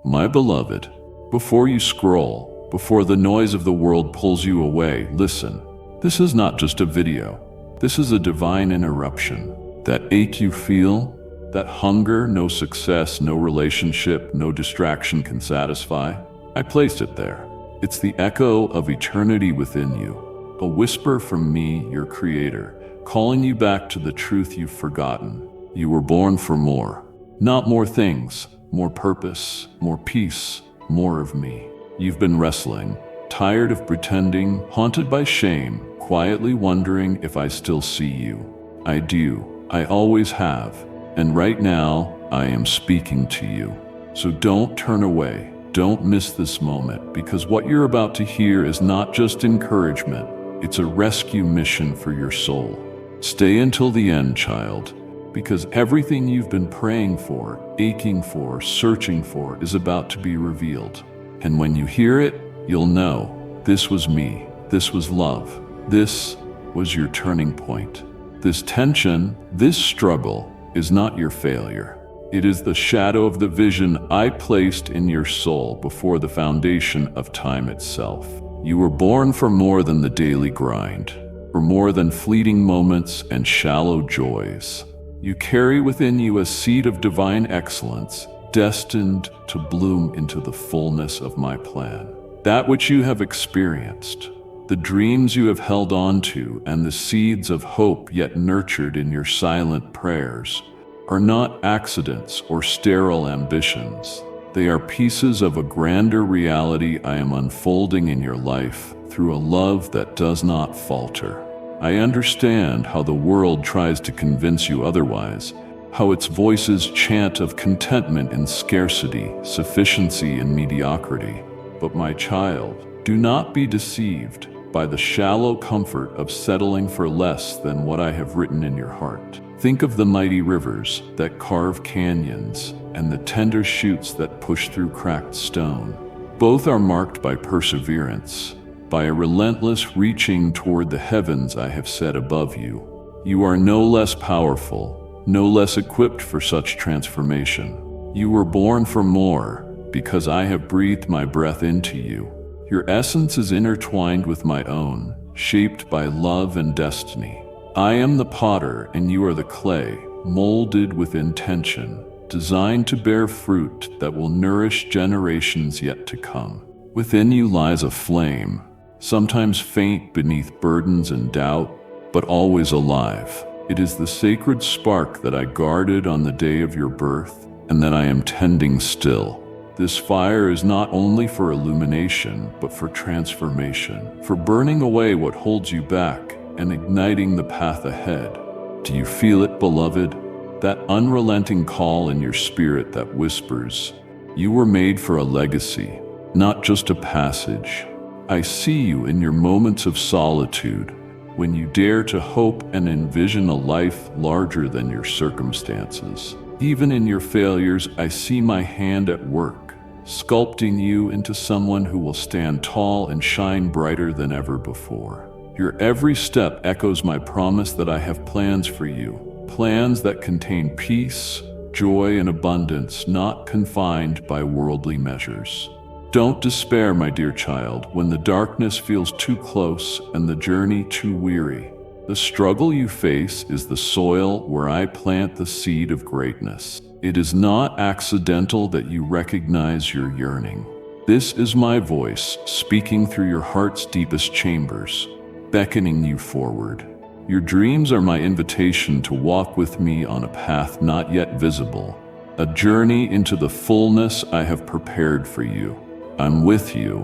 My beloved, before you scroll, before the noise of the world pulls you away, listen. This is not just a video. This is a divine interruption. That ache you feel, that hunger no success, no relationship, no distraction can satisfy, I placed it there. It's the echo of eternity within you, a whisper from me, your creator, calling you back to the truth you've forgotten. You were born for more. Not more things, more purpose, more peace, more of me. You've been wrestling, tired of pretending, haunted by shame, quietly wondering if I still see you. I do. I always have. And right now, I am speaking to you. So don't turn away. Don't miss this moment, because what you're about to hear is not just encouragement. It's a rescue mission for your soul. Stay until the end, child, because everything you've been praying for, aching for, searching for is about to be revealed. And when you hear it, you'll know this was me. This was love. This was your turning point. This tension, this struggle, is not your failure. It is the shadow of the vision I placed in your soul before the foundation of time itself. You were born for more than the daily grind, for more than fleeting moments and shallow joys. You carry within you a seed of divine excellence, destined to bloom into the fullness of my plan. That which you have experienced, the dreams you have held on to, and the seeds of hope yet nurtured in your silent prayers, are not accidents or sterile ambitions. They are pieces of a grander reality I am unfolding in your life through a love that does not falter. I understand how the world tries to convince you otherwise, how its voices chant of contentment in scarcity, sufficiency in mediocrity. But my child, do not be deceived by the shallow comfort of settling for less than what I have written in your heart. Think of the mighty rivers that carve canyons and the tender shoots that push through cracked stone. Both are marked by perseverance, by a relentless reaching toward the heavens I have set above you. You are no less powerful, no less equipped for such transformation. You were born for more because I have breathed my breath into you. Your essence is intertwined with my own, shaped by love and destiny. I am the potter and you are the clay, molded with intention, designed to bear fruit that will nourish generations yet to come. Within you lies a flame, sometimes faint beneath burdens and doubt, but always alive. It is the sacred spark that I guarded on the day of your birth and that I am tending still. This fire is not only for illumination, but for transformation, for burning away what holds you back and igniting the path ahead. Do you feel it, beloved? That unrelenting call in your spirit that whispers, you were made for a legacy, not just a passage. I see you in your moments of solitude, when you dare to hope and envision a life larger than your circumstances. Even in your failures, I see my hand at work, sculpting you into someone who will stand tall and shine brighter than ever before. Your every step echoes my promise that I have plans for you, plans that contain peace, joy, and abundance, not confined by worldly measures. Don't despair, my dear child, when the darkness feels too close and the journey too weary. The struggle you face is the soil where I plant the seed of greatness. It is not accidental that you recognize your yearning. This is my voice speaking through your heart's deepest chambers, beckoning you forward. Your dreams are my invitation to walk with me on a path not yet visible, a journey into the fullness I have prepared for you. I'm with you,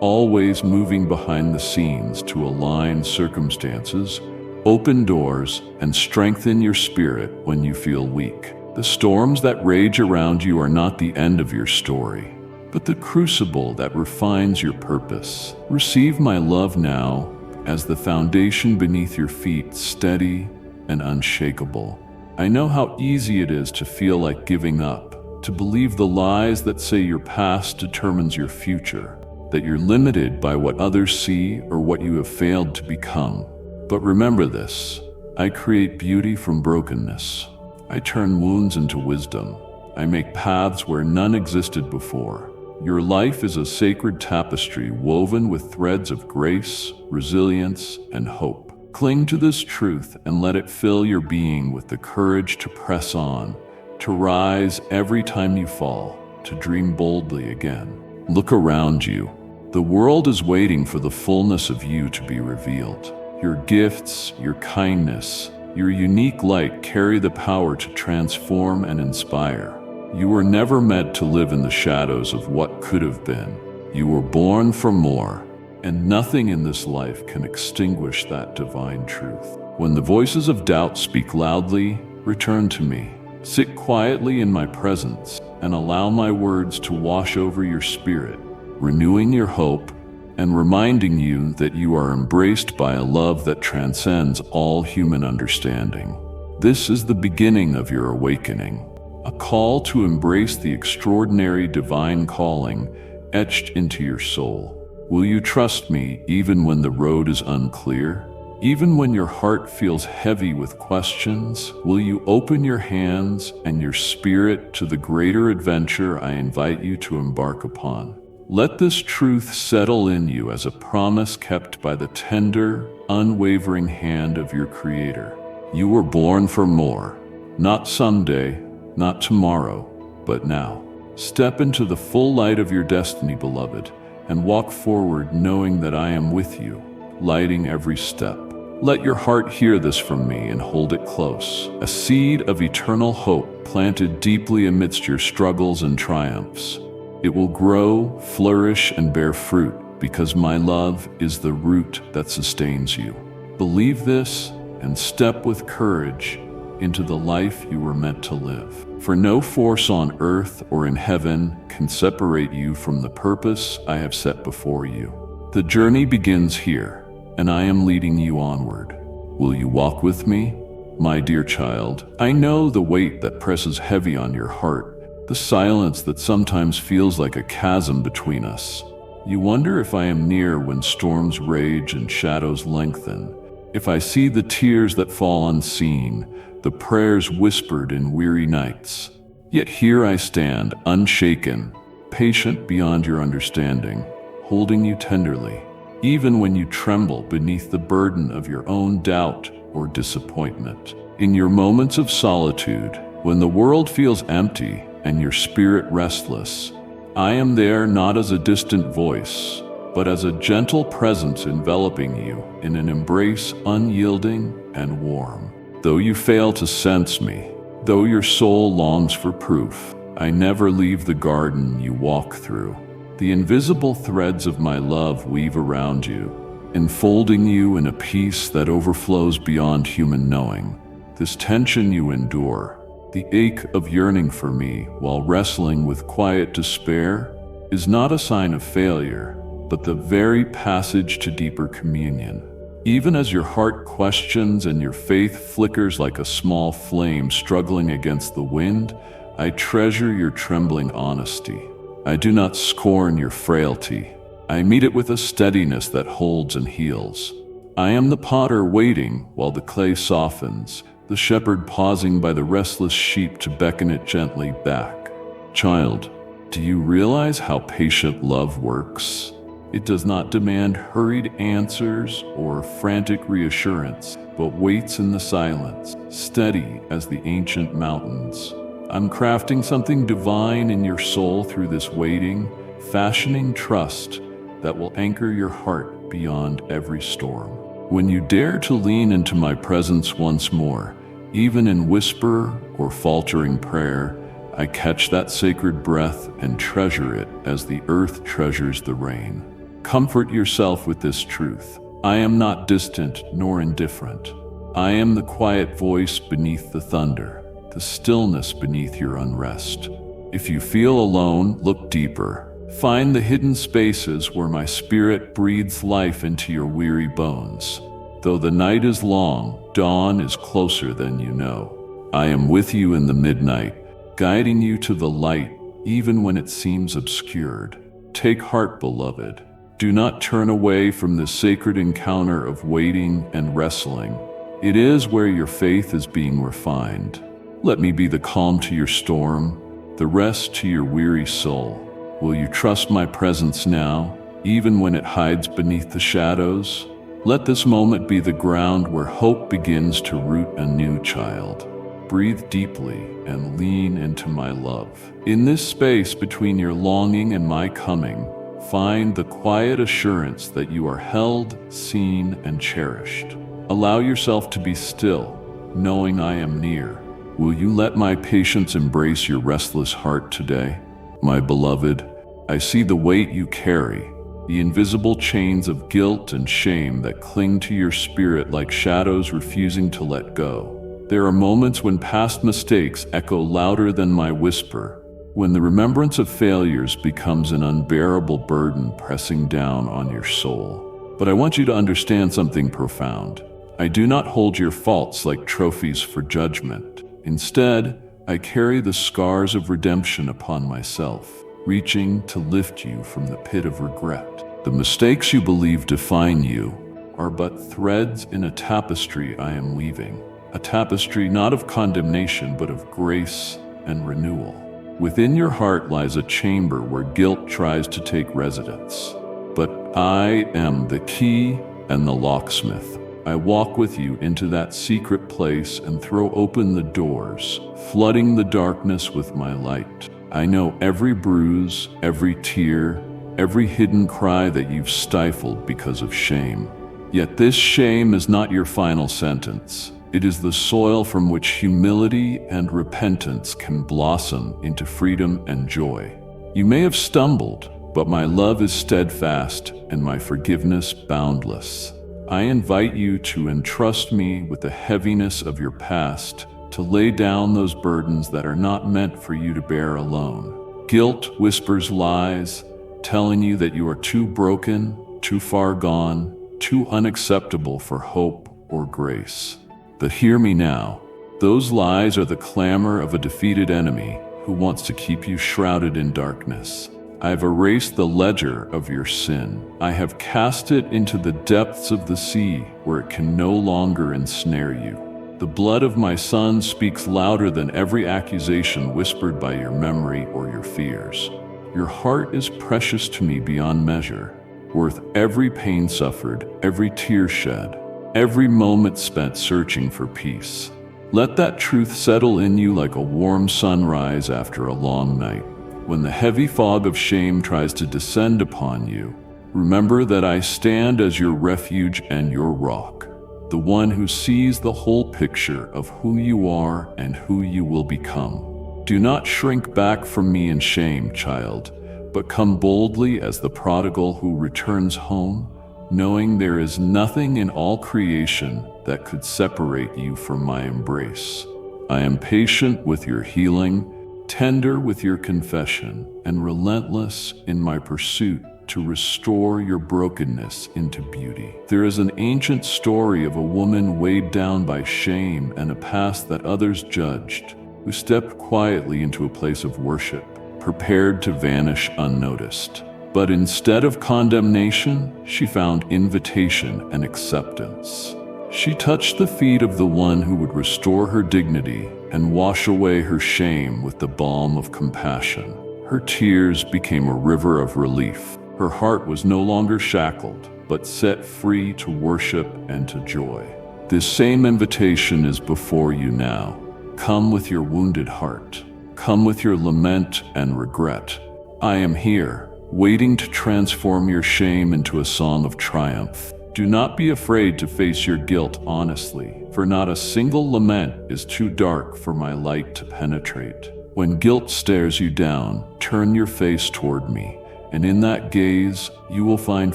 always moving behind the scenes to align circumstances, open doors, and strengthen your spirit when you feel weak. The storms that rage around you are not the end of your story, but the crucible that refines your purpose. Receive my love now as the foundation beneath your feet steady and unshakable. I know how easy it is to feel like giving up, to believe the lies that say your past determines your future, that you're limited by what others see or what you have failed to become. But remember this, I create beauty from brokenness. I turn wounds into wisdom. I make paths where none existed before. Your life is a sacred tapestry woven with threads of grace, resilience, and hope. Cling to this truth and let it fill your being with the courage to press on, to rise every time you fall, to dream boldly again. Look around you. The world is waiting for the fullness of you to be revealed. Your gifts, your kindness, your unique light carry the power to transform and inspire. You were never meant to live in the shadows of what could have been. You were born for more, and nothing in this life can extinguish that divine truth. When the voices of doubt speak loudly, return to me. Sit quietly in my presence and allow my words to wash over your spirit, renewing your hope and reminding you that you are embraced by a love that transcends all human understanding. This is the beginning of your awakening, a call to embrace the extraordinary divine calling etched into your soul. Will you trust me even when the road is unclear? Even when your heart feels heavy with questions, will you open your hands and your spirit to the greater adventure I invite you to embark upon? Let this truth settle in you as a promise kept by the tender, unwavering hand of your Creator. You were born for more, not someday, not tomorrow, but now. Step into the full light of your destiny, beloved, and walk forward knowing that I am with you, lighting every step. Let your heart hear this from me and hold it close, a seed of eternal hope planted deeply amidst your struggles and triumphs. It will grow, flourish, and bear fruit because my love is the root that sustains you. Believe this and step with courage into the life you were meant to live. For no force on earth or in heaven can separate you from the purpose I have set before you. The journey begins here, and I am leading you onward. Will you walk with me? My dear child, I know the weight that presses heavy on your heart, the silence that sometimes feels like a chasm between us. You wonder if I am near when storms rage and shadows lengthen, if I see the tears that fall unseen, the prayers whispered in weary nights. Yet here I stand, unshaken, patient beyond your understanding, holding you tenderly, even when you tremble beneath the burden of your own doubt or disappointment. In your moments of solitude, when the world feels empty and your spirit restless, I am there not as a distant voice, but as a gentle presence enveloping you in an embrace unyielding and warm. Though you fail to sense me, though your soul longs for proof, I never leave the garden you walk through. The invisible threads of my love weave around you, enfolding you in a peace that overflows beyond human knowing. This tension you endure, the ache of yearning for me while wrestling with quiet despair, is not a sign of failure, but the very passage to deeper communion. Even as your heart questions and your faith flickers like a small flame struggling against the wind, I treasure your trembling honesty. I do not scorn your frailty. I meet it with a steadiness that holds and heals. I am the potter waiting while the clay softens, the shepherd pausing by the restless sheep to beckon it gently back. Child, do you realize how patient love works? It does not demand hurried answers or frantic reassurance, but waits in the silence, steady as the ancient mountains. I'm crafting something divine in your soul through this waiting, fashioning trust that will anchor your heart beyond every storm. When you dare to lean into my presence once more, even in whisper or faltering prayer, I catch that sacred breath and treasure it as the earth treasures the rain. Comfort yourself with this truth. I am not distant nor indifferent. I am the quiet voice beneath the thunder, the stillness beneath your unrest. If you feel alone, look deeper. Find the hidden spaces where my spirit breathes life into your weary bones. Though the night is long, dawn is closer than you know. I am with you in the midnight, guiding you to the light, even when it seems obscured. Take heart, beloved. Do not turn away from this sacred encounter of waiting and wrestling. It is where your faith is being refined. Let me be the calm to your storm, the rest to your weary soul. Will you trust my presence now, even when it hides beneath the shadows? Let this moment be the ground where hope begins to root anew, child. Breathe deeply and lean into my love. In this space between your longing and my coming, find the quiet assurance that you are held, seen, and cherished. Allow yourself to be still, knowing I am near. Will you let my patience embrace your restless heart today? My beloved, I see the weight you carry, the invisible chains of guilt and shame that cling to your spirit like shadows refusing to let go. There are moments when past mistakes echo louder than my whisper, when the remembrance of failures becomes an unbearable burden pressing down on your soul. But I want you to understand something profound. I do not hold your faults like trophies for judgment. Instead, I carry the scars of redemption upon myself, reaching to lift you from the pit of regret. The mistakes you believe define you are but threads in a tapestry I am weaving. A tapestry not of condemnation, but of grace and renewal. Within your heart lies a chamber where guilt tries to take residence. But I am the key and the locksmith. I walk with you into that secret place and throw open the doors, flooding the darkness with my light. I know every bruise, every tear, every hidden cry that you've stifled because of shame. Yet this shame is not your final sentence. It is the soil from which humility and repentance can blossom into freedom and joy. You may have stumbled, but my love is steadfast and my forgiveness boundless. I invite you to entrust me with the heaviness of your past, to lay down those burdens that are not meant for you to bear alone. Guilt whispers lies, telling you that you are too broken, too far gone, too unacceptable for hope or grace. But hear me now. Those lies are the clamor of a defeated enemy who wants to keep you shrouded in darkness. I have erased the ledger of your sin. I have cast it into the depths of the sea where it can no longer ensnare you. The blood of my Son speaks louder than every accusation whispered by your memory or your fears. Your heart is precious to me beyond measure, worth every pain suffered, every tear shed, every moment spent searching for peace. Let that truth settle in you like a warm sunrise after a long night. When the heavy fog of shame tries to descend upon you, remember that I stand as your refuge and your rock, the one who sees the whole picture of who you are and who you will become. Do not shrink back from me in shame, child, but come boldly as the prodigal who returns home, knowing there is nothing in all creation that could separate you from my embrace. I am patient with your healing, tender with your confession, and relentless in my pursuit to restore your brokenness into beauty. There is an ancient story of a woman weighed down by shame and a past that others judged, who stepped quietly into a place of worship, prepared to vanish unnoticed. But instead of condemnation, she found invitation and acceptance. She touched the feet of the one who would restore her dignity and wash away her shame with the balm of compassion. Her tears became a river of relief. Her heart was no longer shackled, but set free to worship and to joy. This same invitation is before you now. Come with your wounded heart. Come with your lament and regret. I am here, waiting to transform your shame into a song of triumph. Do not be afraid to face your guilt honestly, for not a single lament is too dark for my light to penetrate. When guilt stares you down, turn your face toward me, and in that gaze, you will find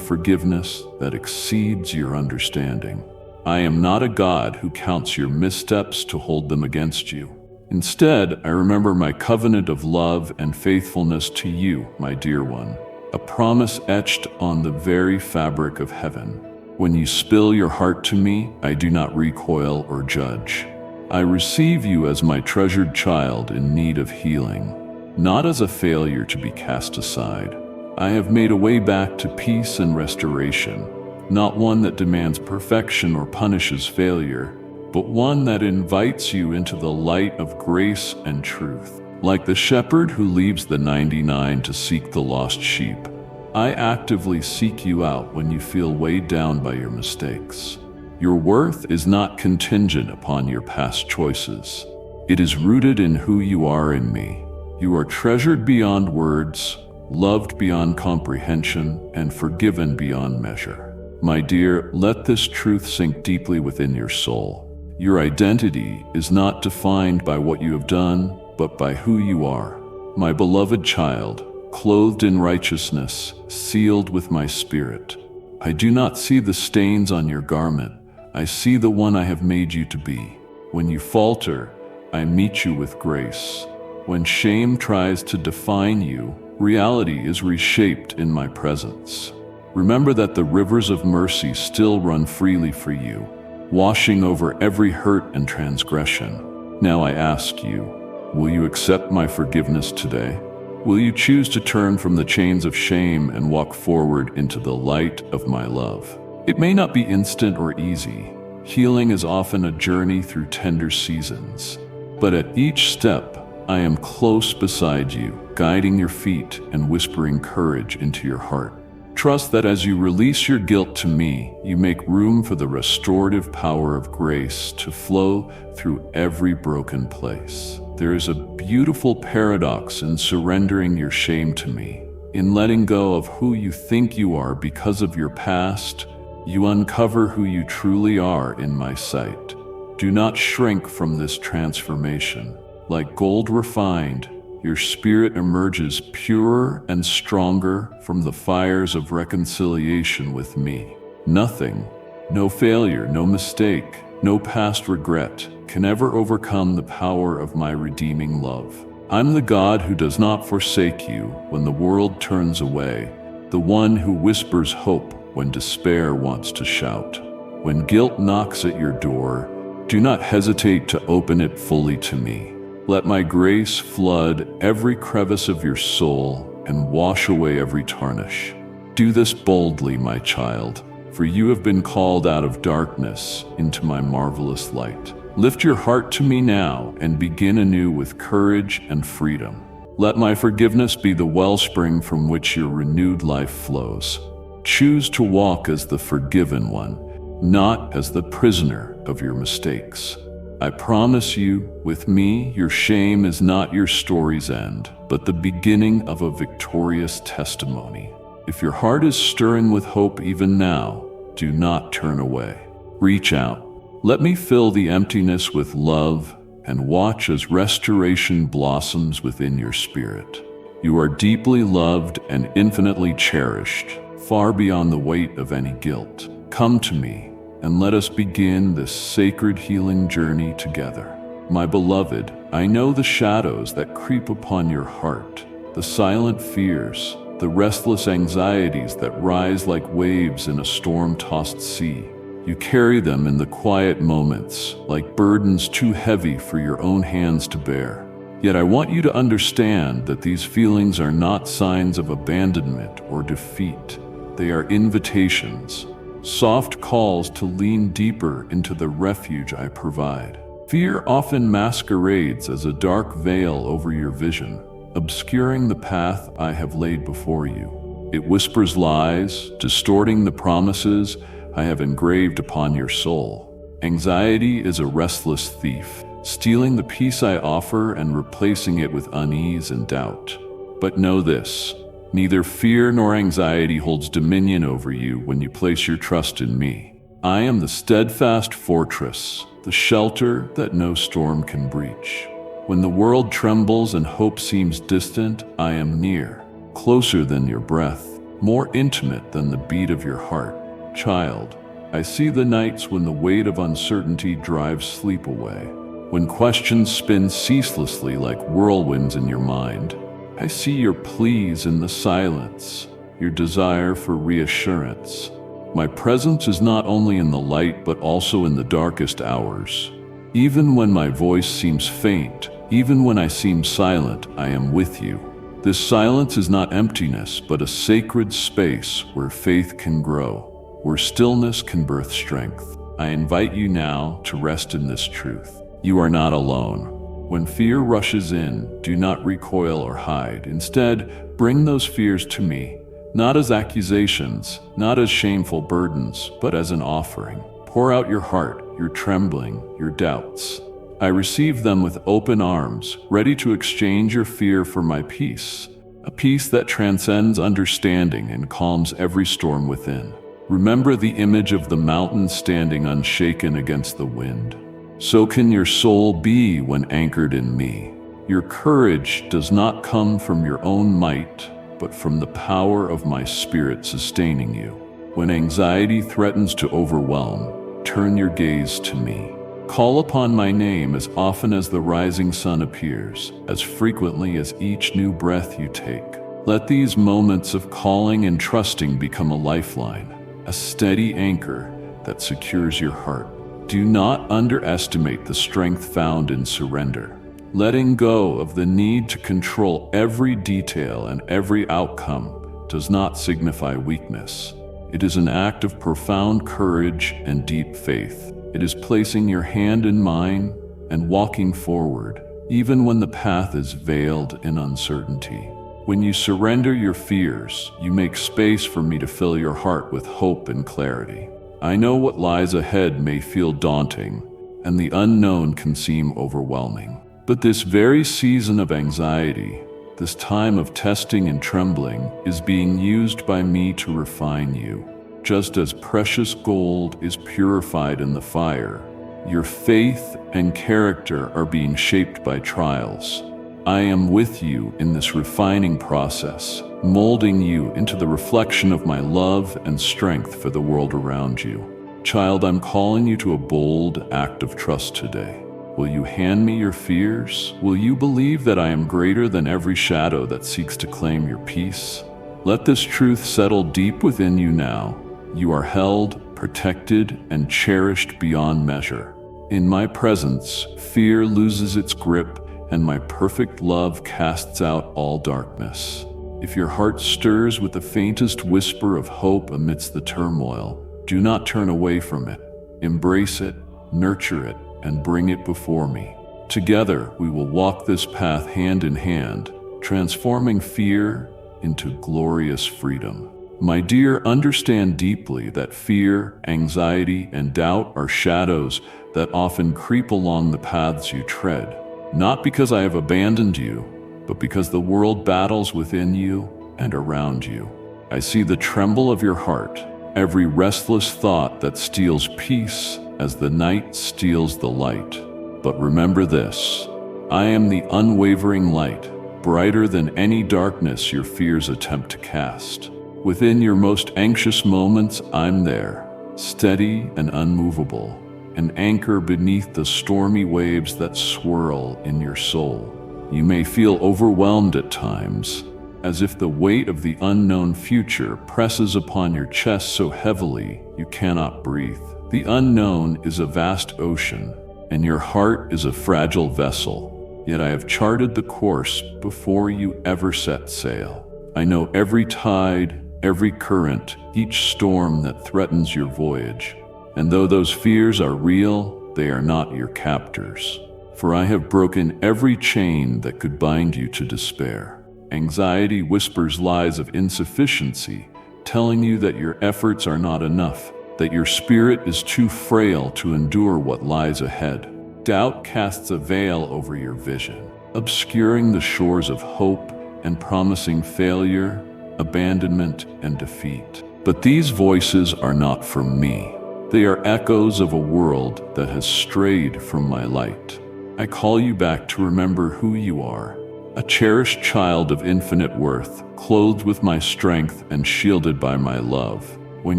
forgiveness that exceeds your understanding. I am not a God who counts your missteps to hold them against you. Instead, I remember my covenant of love and faithfulness to you, my dear one, a promise etched on the very fabric of heaven. When you spill your heart to me, I do not recoil or judge. I receive you as my treasured child in need of healing, not as a failure to be cast aside. I have made a way back to peace and restoration, not one that demands perfection or punishes failure, but one that invites you into the light of grace and truth. Like the shepherd who leaves the 99 to seek the lost sheep, I actively seek you out when you feel weighed down by your mistakes. Your worth is not contingent upon your past choices. It is rooted in who you are in me. You are treasured beyond words, loved beyond comprehension, and forgiven beyond measure. My dear, let this truth sink deeply within your soul. Your identity is not defined by what you have done, but by who you are. My beloved child, clothed in righteousness, sealed with my spirit. I do not see the stains on your garment. I see the one I have made you to be. When you falter, I meet you with grace. When shame tries to define you, reality is reshaped in my presence. Remember that the rivers of mercy still run freely for you, washing over every hurt and transgression. Now I ask you, will you accept my forgiveness today? Will you choose to turn from the chains of shame and walk forward into the light of my love? It may not be instant or easy. Healing is often a journey through tender seasons. But at each step, I am close beside you, guiding your feet and whispering courage into your heart. Trust that as you release your guilt to me, you make room for the restorative power of grace to flow through every broken place. There is a beautiful paradox in surrendering your shame to me. In letting go of who you think you are because of your past, you uncover who you truly are in my sight. Do not shrink from this transformation. Like gold refined, your spirit emerges purer and stronger from the fires of reconciliation with me. Nothing, no failure, no mistake, no past regret can ever overcome the power of my redeeming love. I'm the God who does not forsake you when the world turns away, the one who whispers hope when despair wants to shout. When guilt knocks at your door, do not hesitate to open it fully to me. Let my grace flood every crevice of your soul and wash away every tarnish. Do this boldly, my child, for you have been called out of darkness into my marvelous light. Lift your heart to me now and begin anew with courage and freedom. Let my forgiveness be the wellspring from which your renewed life flows. Choose to walk as the forgiven one, not as the prisoner of your mistakes. I promise you, with me, your shame is not your story's end, but the beginning of a victorious testimony. If your heart is stirring with hope even now, do not turn away. Reach out. Let me fill the emptiness with love and watch as restoration blossoms within your spirit. You are deeply loved and infinitely cherished, far beyond the weight of any guilt. Come to me, and let us begin this sacred healing journey together. My beloved, I know the shadows that creep upon your heart, the silent fears, the restless anxieties that rise like waves in a storm-tossed sea. You carry them in the quiet moments, like burdens too heavy for your own hands to bear. Yet I want you to understand that these feelings are not signs of abandonment or defeat. They are invitations, soft calls to lean deeper into the refuge I provide. Fear often masquerades as a dark veil over your vision, obscuring the path I have laid before you. It whispers lies, distorting the promises I have engraved upon your soul. Anxiety is a restless thief, stealing the peace I offer and replacing it with unease and doubt. But know this: neither fear nor anxiety holds dominion over you when you place your trust in me. I am the steadfast fortress, the shelter that no storm can breach. When the world trembles and hope seems distant, I am near, closer than your breath, more intimate than the beat of your heart. Child, I see the nights when the weight of uncertainty drives sleep away, when questions spin ceaselessly like whirlwinds in your mind. I see your pleas in the silence, your desire for reassurance. My presence is not only in the light but also in the darkest hours. Even when my voice seems faint, even when I seem silent, I am with you. This silence is not emptiness, but a sacred space where faith can grow, where stillness can birth strength. I invite you now to rest in this truth. You are not alone. When fear rushes in, do not recoil or hide. Instead, bring those fears to me, not as accusations, not as shameful burdens, but as an offering. Pour out your heart, your trembling, your doubts. I receive them with open arms, ready to exchange your fear for my peace, a peace that transcends understanding and calms every storm within. Remember the image of the mountain standing unshaken against the wind. So can your soul be when anchored in me. Your courage does not come from your own might, but from the power of my Spirit sustaining you. When anxiety threatens to overwhelm, turn your gaze to me. Call upon my name as often as the rising sun appears, as frequently as each new breath you take. Let these moments of calling and trusting become a lifeline, a steady anchor that secures your heart. Do not underestimate the strength found in surrender. Letting go of the need to control every detail and every outcome does not signify weakness. It is an act of profound courage and deep faith. It is placing your hand in mine and walking forward, even when the path is veiled in uncertainty. When you surrender your fears, you make space for me to fill your heart with hope and clarity. I know what lies ahead may feel daunting, and the unknown can seem overwhelming. But this very season of anxiety, this time of testing and trembling, is being used by me to refine you. Just as precious gold is purified in the fire, your faith and character are being shaped by trials. I am with you in this refining process, molding you into the reflection of my love and strength for the world around you. Child, I'm calling you to a bold act of trust today. Will you hand me your fears? Will you believe that I am greater than every shadow that seeks to claim your peace? Let this truth settle deep within you now. You are held, protected, and cherished beyond measure. In my presence, fear loses its grip, and my perfect love casts out all darkness. If your heart stirs with the faintest whisper of hope amidst the turmoil, do not turn away from it. Embrace it, nurture it, and bring it before me. Together, we will walk this path hand in hand, transforming fear into glorious freedom. My dear, understand deeply that fear, anxiety, and doubt are shadows that often creep along the paths you tread. Not because I have abandoned you, but because the world battles within you and around you. I see the tremble of your heart, every restless thought that steals peace as the night steals the light. But remember this, I am the unwavering light, brighter than any darkness your fears attempt to cast. Within your most anxious moments, I'm there, steady and unmovable, an anchor beneath the stormy waves that swirl in your soul. You may feel overwhelmed at times, as if the weight of the unknown future presses upon your chest so heavily you cannot breathe. The unknown is a vast ocean, and your heart is a fragile vessel. Yet I have charted the course before you ever set sail. I know every tide, every current, each storm that threatens your voyage. And though those fears are real, they are not your captors. For I have broken every chain that could bind you to despair. Anxiety whispers lies of insufficiency, telling you that your efforts are not enough, that your spirit is too frail to endure what lies ahead. Doubt casts a veil over your vision, obscuring the shores of hope and promising failure, abandonment, and defeat. But these voices are not from me. They are echoes of a world that has strayed from my light. I call you back to remember who you are, a cherished child of infinite worth, clothed with my strength and shielded by my love. When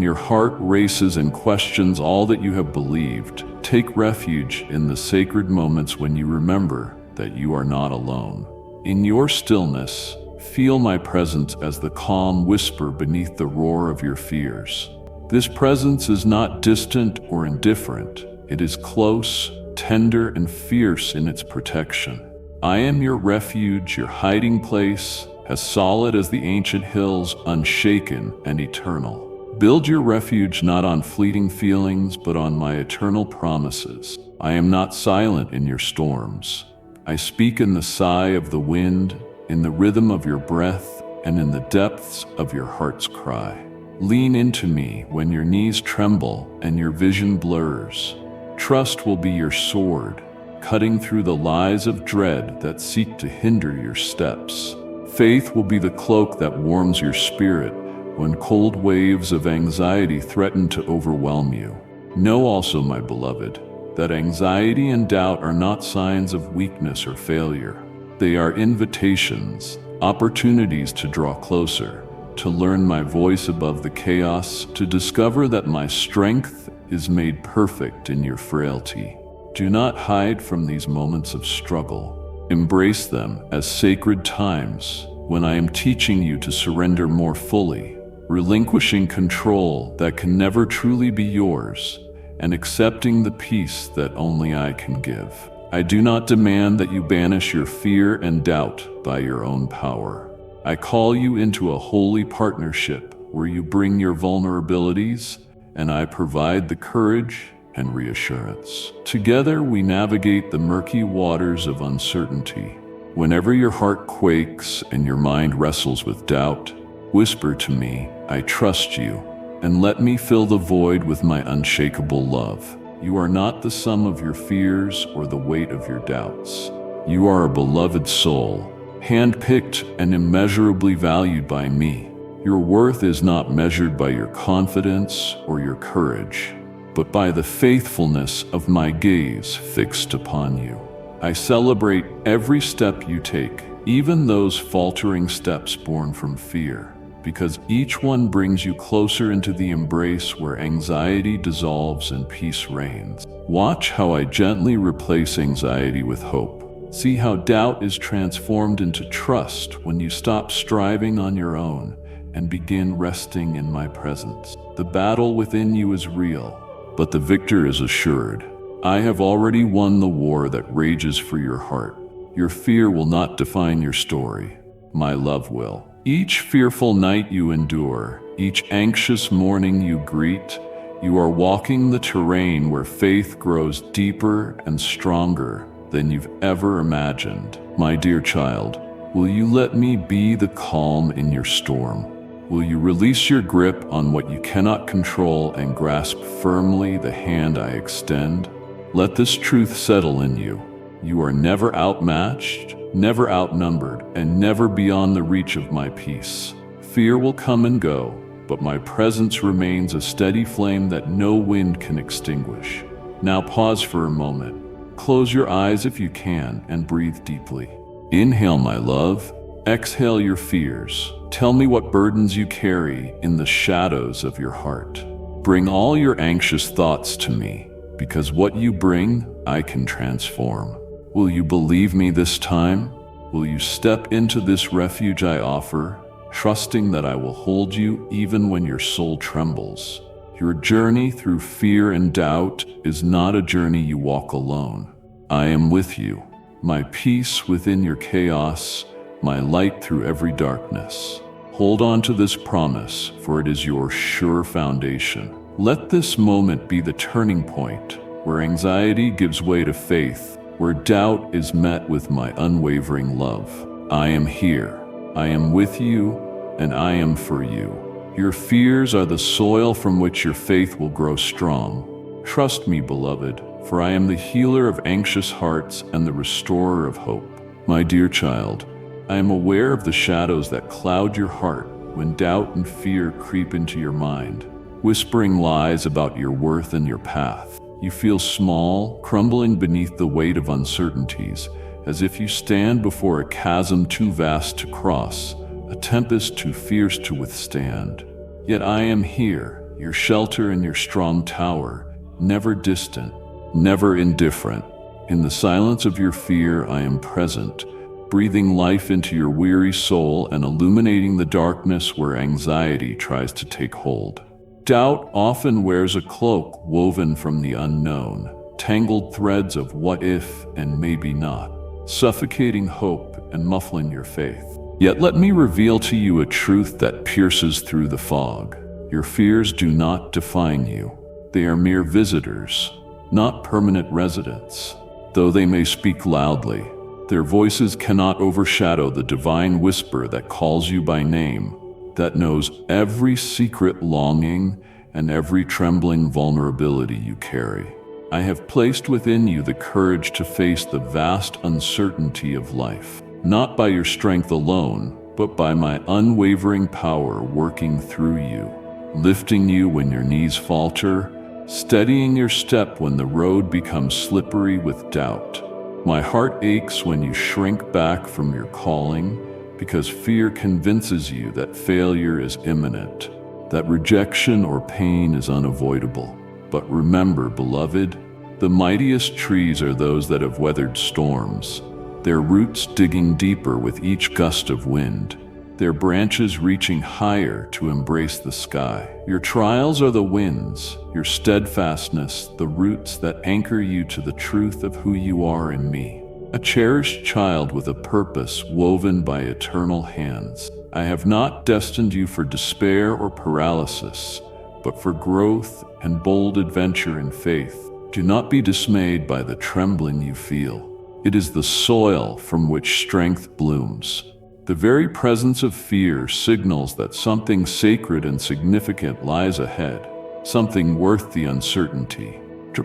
your heart races and questions all that you have believed, take refuge in the sacred moments when you remember that you are not alone. In your stillness, feel my presence as the calm whisper beneath the roar of your fears. This presence is not distant or indifferent. It is close, tender, and fierce in its protection. I am your refuge, your hiding place, as solid as the ancient hills, unshaken and eternal. Build your refuge not on fleeting feelings, but on my eternal promises. I am not silent in your storms. I speak in the sigh of the wind, in the rhythm of your breath, and in the depths of your heart's cry. Lean into me when your knees tremble and your vision blurs. Trust will be your sword, cutting through the lies of dread that seek to hinder your steps. Faith will be the cloak that warms your spirit when cold waves of anxiety threaten to overwhelm you. Know also, my beloved, that anxiety and doubt are not signs of weakness or failure. They are invitations, opportunities to draw closer, to learn my voice above the chaos, to discover that my strength is made perfect in your frailty. Do not hide from these moments of struggle. Embrace them as sacred times when I am teaching you to surrender more fully, relinquishing control that can never truly be yours, and accepting the peace that only I can give. I do not demand that you banish your fear and doubt by your own power. I call you into a holy partnership where you bring your vulnerabilities and I provide the courage and reassurance. Together we navigate the murky waters of uncertainty. Whenever your heart quakes and your mind wrestles with doubt, whisper to me, I trust you, and let me fill the void with my unshakable love. You are not the sum of your fears or the weight of your doubts. You are a beloved soul, handpicked and immeasurably valued by me. Your worth is not measured by your confidence or your courage, but by the faithfulness of my gaze fixed upon you. I celebrate every step you take, even those faltering steps born from fear, because each one brings you closer into the embrace where anxiety dissolves and peace reigns. Watch how I gently replace anxiety with hope. See how doubt is transformed into trust when you stop striving on your own and begin resting in my presence. The battle within you is real, but the victor is assured. I have already won the war that rages for your heart. Your fear will not define your story. My love will. Each fearful night you endure, each anxious morning you greet, you are walking the terrain where faith grows deeper and stronger than you've ever imagined. My dear child, will you let me be the calm in your storm? Will you release your grip on what you cannot control and grasp firmly the hand I extend? Let this truth settle in you. You are never outmatched, never outnumbered, and never beyond the reach of my peace. Fear will come and go, but my presence remains a steady flame that no wind can extinguish. Now pause for a moment. Close your eyes if you can and breathe deeply. Inhale, my love. Exhale your fears. Tell me what burdens you carry in the shadows of your heart. Bring all your anxious thoughts to me, because what you bring, I can transform. Will you believe me this time? Will you step into this refuge I offer, trusting that I will hold you even when your soul trembles? Your journey through fear and doubt is not a journey you walk alone. I am with you, my peace within your chaos, my light through every darkness. Hold on to this promise, for it is your sure foundation. Let this moment be the turning point, where anxiety gives way to faith, where doubt is met with my unwavering love. I am here, I am with you, and I am for you. Your fears are the soil from which your faith will grow strong. Trust me, beloved, for I am the healer of anxious hearts and the restorer of hope. My dear child, I am aware of the shadows that cloud your heart when doubt and fear creep into your mind, whispering lies about your worth and your path. You feel small, crumbling beneath the weight of uncertainties, as if you stand before a chasm too vast to cross, a tempest too fierce to withstand. Yet I am here, your shelter and your strong tower, never distant, never indifferent. In the silence of your fear, I am present, breathing life into your weary soul and illuminating the darkness where anxiety tries to take hold. Doubt often wears a cloak woven from the unknown, tangled threads of what if and maybe not, suffocating hope and muffling your faith. Yet let me reveal to you a truth that pierces through the fog. Your fears do not define you. They are mere visitors, not permanent residents. Though they may speak loudly, Their voices cannot overshadow the divine whisper that calls you by name, that knows every secret longing and every trembling vulnerability you carry. I have placed within you the courage to face the vast uncertainty of life, not by your strength alone, but by my unwavering power working through you, lifting you when your knees falter, steadying your step when the road becomes slippery with doubt. My heart aches when you shrink back from your calling, because fear convinces you that failure is imminent, that rejection or pain is unavoidable. But remember, beloved, the mightiest trees are those that have weathered storms, their roots digging deeper with each gust of wind, their branches reaching higher to embrace the sky. Your trials are the winds, your steadfastness, the roots that anchor you to the truth of who you are in me. A cherished child with a purpose woven by eternal hands. I have not destined you for despair or paralysis, but for growth and bold adventure in faith. Do not be dismayed by the trembling you feel. It is the soil from which strength blooms. The very presence of fear signals that something sacred and significant lies ahead, something worth the uncertainty,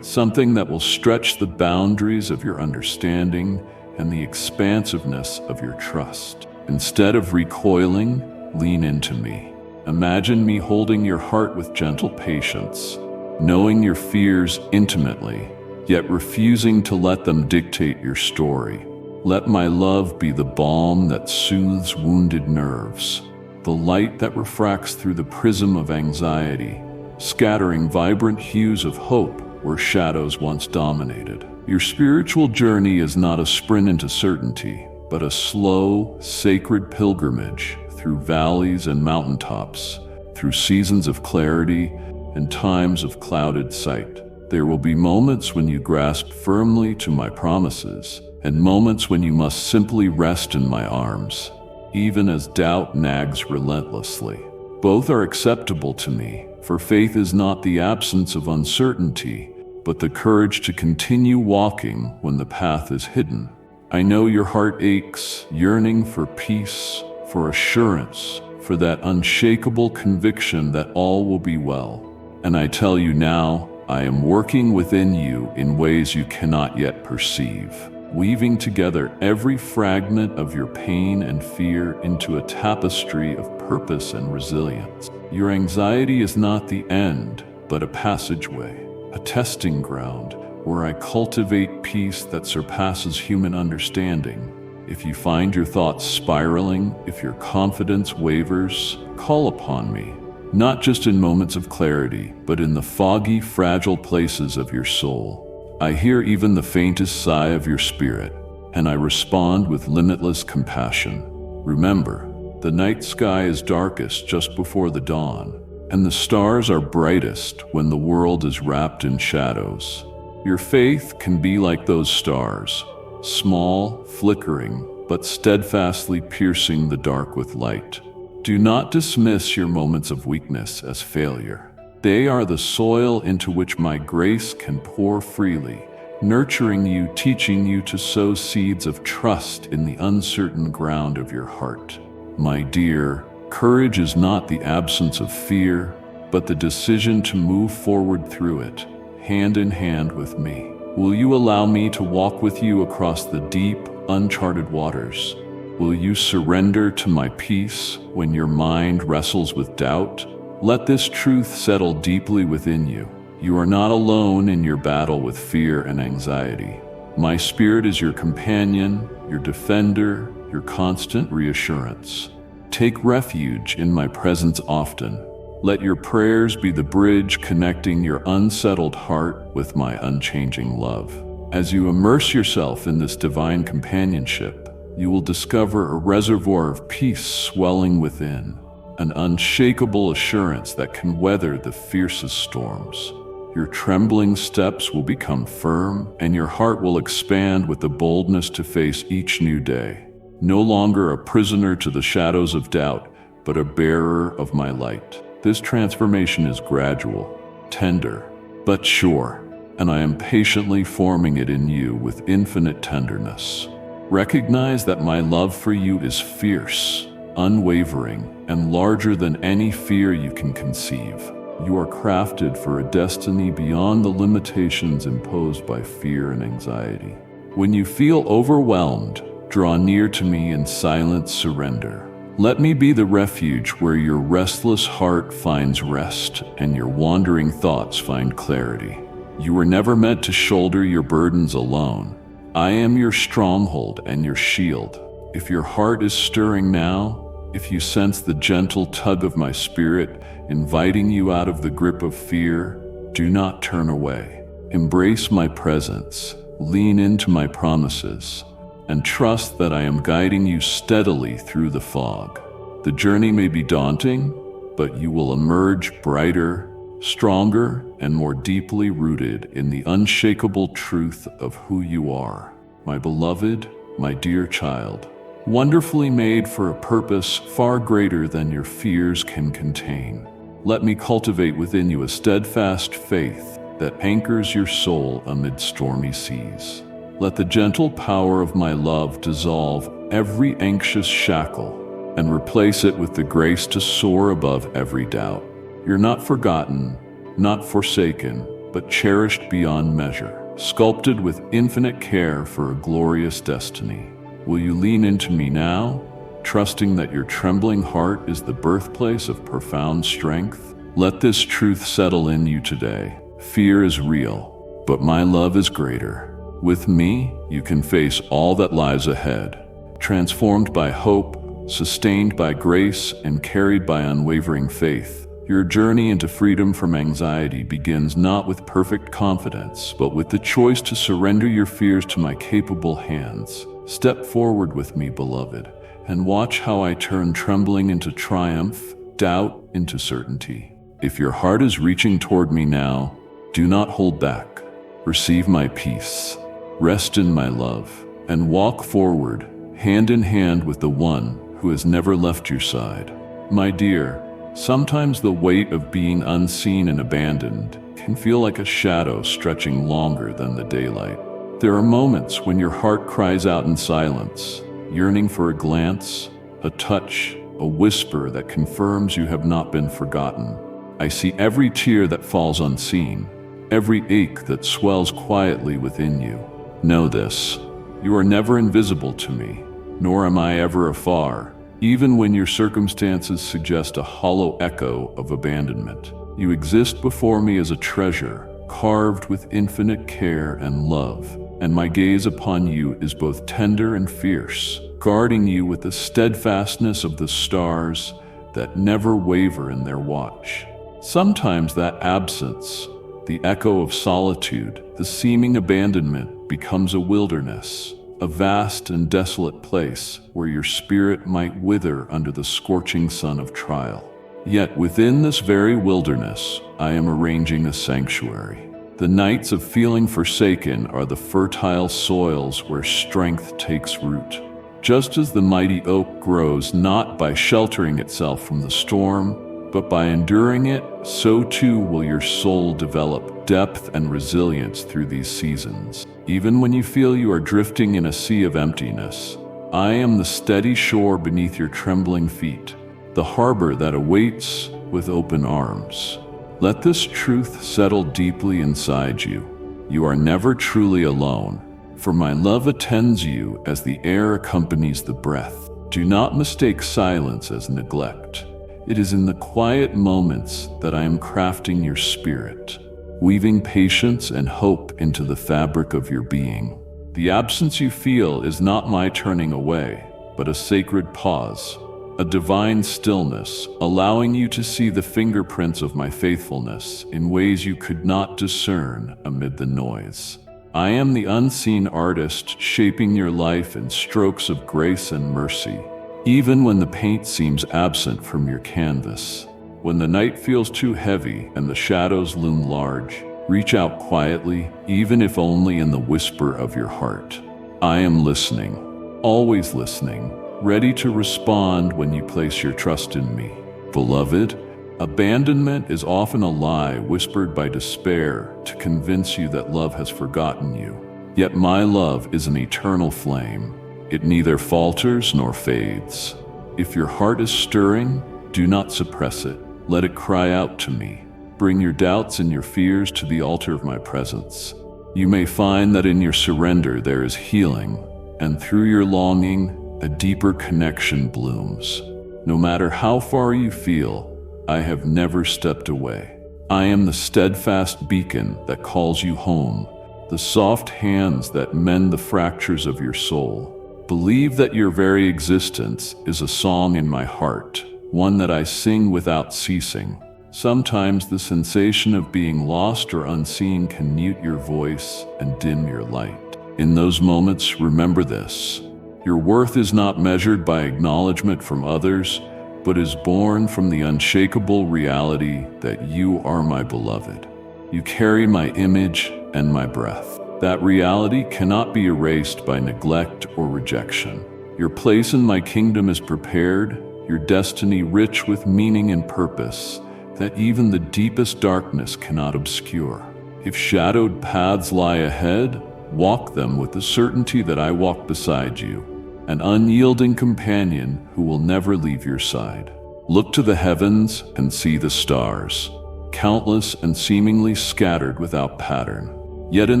something that will stretch the boundaries of your understanding and the expansiveness of your trust. Instead of recoiling, lean into me. Imagine me holding your heart with gentle patience, knowing your fears intimately, yet refusing to let them dictate your story. Let my love be the balm that soothes wounded nerves, the light that refracts through the prism of anxiety, scattering vibrant hues of hope where shadows once dominated. Your spiritual journey is not a sprint into certainty, but a slow, sacred pilgrimage through valleys and mountaintops, through seasons of clarity and times of clouded sight. There will be moments when you grasp firmly to my promises, and moments when you must simply rest in my arms, even as doubt nags relentlessly. Both are acceptable to me, for faith is not the absence of uncertainty, but the courage to continue walking when the path is hidden. I know your heart aches, yearning for peace, for assurance, for that unshakable conviction that all will be well. And I tell you now, I am working within you in ways you cannot yet perceive, weaving together every fragment of your pain and fear into a tapestry of purpose and resilience. Your anxiety is not the end, but a passageway, a testing ground where I cultivate peace that surpasses human understanding. If you find your thoughts spiraling, if your confidence wavers, call upon me, not just in moments of clarity, but in the foggy, fragile places of your soul. I hear even the faintest sigh of your spirit, and I respond with limitless compassion. Remember, the night sky is darkest just before the dawn, and the stars are brightest when the world is wrapped in shadows. Your faith can be like those stars, small, flickering, but steadfastly piercing the dark with light. Do not dismiss your moments of weakness as failure. They are the soil into which my grace can pour freely, nurturing you, teaching you to sow seeds of trust in the uncertain ground of your heart. My dear, courage is not the absence of fear, but the decision to move forward through it, hand in hand with me. Will you allow me to walk with you across the deep, uncharted waters? Will you surrender to my peace when your mind wrestles with doubt? Let this truth settle deeply within you. You are not alone in your battle with fear and anxiety. My spirit is your companion, your defender, your constant reassurance. Take refuge in my presence often. Let your prayers be the bridge connecting your unsettled heart with my unchanging love. As you immerse yourself in this divine companionship, you will discover a reservoir of peace swelling within, an unshakable assurance that can weather the fiercest storms. Your trembling steps will become firm, and your heart will expand with the boldness to face each new day. No longer a prisoner to the shadows of doubt, but a bearer of my light. This transformation is gradual, tender, but sure, and I am patiently forming it in you with infinite tenderness. Recognize that my love for you is fierce, unwavering, and larger than any fear you can conceive. You are crafted for a destiny beyond the limitations imposed by fear and anxiety. When you feel overwhelmed, draw near to me in silent surrender. Let me be the refuge where your restless heart finds rest and your wandering thoughts find clarity. You were never meant to shoulder your burdens alone. I am your stronghold and your shield. If your heart is stirring now, if you sense the gentle tug of my spirit inviting you out of the grip of fear, do not turn away. Embrace my presence, lean into my promises, and trust that I am guiding you steadily through the fog. The journey may be daunting, but you will emerge brighter, stronger, and more deeply rooted in the unshakable truth of who you are, my beloved, my dear child, wonderfully made for a purpose far greater than your fears can contain. Let me cultivate within you a steadfast faith that anchors your soul amid stormy seas. Let the gentle power of my love dissolve every anxious shackle and replace it with the grace to soar above every doubt. You're not forgotten, not forsaken, but cherished beyond measure, sculpted with infinite care for a glorious destiny. Will you lean into me now, trusting that your trembling heart is the birthplace of profound strength? Let this truth settle in you today. Fear is real, but my love is greater. With me, you can face all that lies ahead, transformed by hope, sustained by grace, and carried by unwavering faith. Your journey into freedom from anxiety begins not with perfect confidence, but with the choice to surrender your fears to my capable hands. Step forward with me, beloved, and watch how I turn trembling into triumph, doubt into certainty. If your heart is reaching toward me now, do not hold back. Receive my peace. Rest in my love, and walk forward, hand in hand with the one who has never left your side. My dear, sometimes the weight of being unseen and abandoned can feel like a shadow stretching longer than the daylight. There are moments when your heart cries out in silence, yearning for a glance, a touch, a whisper that confirms you have not been forgotten. I see every tear that falls unseen, every ache that swells quietly within you. Know this, you are never invisible to me, nor am I ever afar, even when your circumstances suggest a hollow echo of abandonment. You exist before me as a treasure, carved with infinite care and love, and my gaze upon you is both tender and fierce, guarding you with the steadfastness of the stars that never waver in their watch. Sometimes that absence, the echo of solitude, the seeming abandonment, becomes a wilderness, a vast and desolate place where your spirit might wither under the scorching sun of trial. Yet within this very wilderness, I am arranging a sanctuary. The nights of feeling forsaken are the fertile soils where strength takes root. Just as the mighty oak grows not by sheltering itself from the storm, but by enduring it, so too will your soul develop depth and resilience through these seasons. Even when you feel you are drifting in a sea of emptiness, I am the steady shore beneath your trembling feet, the harbor that awaits with open arms. Let this truth settle deeply inside you. You are never truly alone, for my love attends you as the air accompanies the breath. Do not mistake silence as neglect. It is in the quiet moments that I am crafting your spirit, weaving patience and hope into the fabric of your being. The absence you feel is not my turning away, but a sacred pause, a divine stillness, allowing you to see the fingerprints of my faithfulness in ways you could not discern amid the noise. I am the unseen artist shaping your life in strokes of grace and mercy, even when the paint seems absent from your canvas. When the night feels too heavy and the shadows loom large, reach out quietly, even if only in the whisper of your heart. I am listening, always listening, ready to respond when you place your trust in me. Beloved, abandonment is often a lie whispered by despair to convince you that love has forgotten you. Yet my love is an eternal flame, It neither falters nor fades. If your heart is stirring, do not suppress it. Let it cry out to me. Bring your doubts and your fears to the altar of my presence. You may find that in your surrender there is healing, and through your longing, a deeper connection blooms. No matter how far you feel, I have never stepped away. I am the steadfast beacon that calls you home, the soft hands that mend the fractures of your soul. Believe that your very existence is a song in my heart, one that I sing without ceasing. Sometimes the sensation of being lost or unseen can mute your voice and dim your light. In those moments, remember this. Your worth is not measured by acknowledgement from others, but is born from the unshakable reality that you are my beloved. You carry my image and my breath. That reality cannot be erased by neglect or rejection. Your place in my kingdom is prepared, your destiny rich with meaning and purpose that even the deepest darkness cannot obscure. If shadowed paths lie ahead, walk them with the certainty that I walk beside you, an unyielding companion who will never leave your side. Look to the heavens and see the stars, countless and seemingly scattered without pattern. Yet in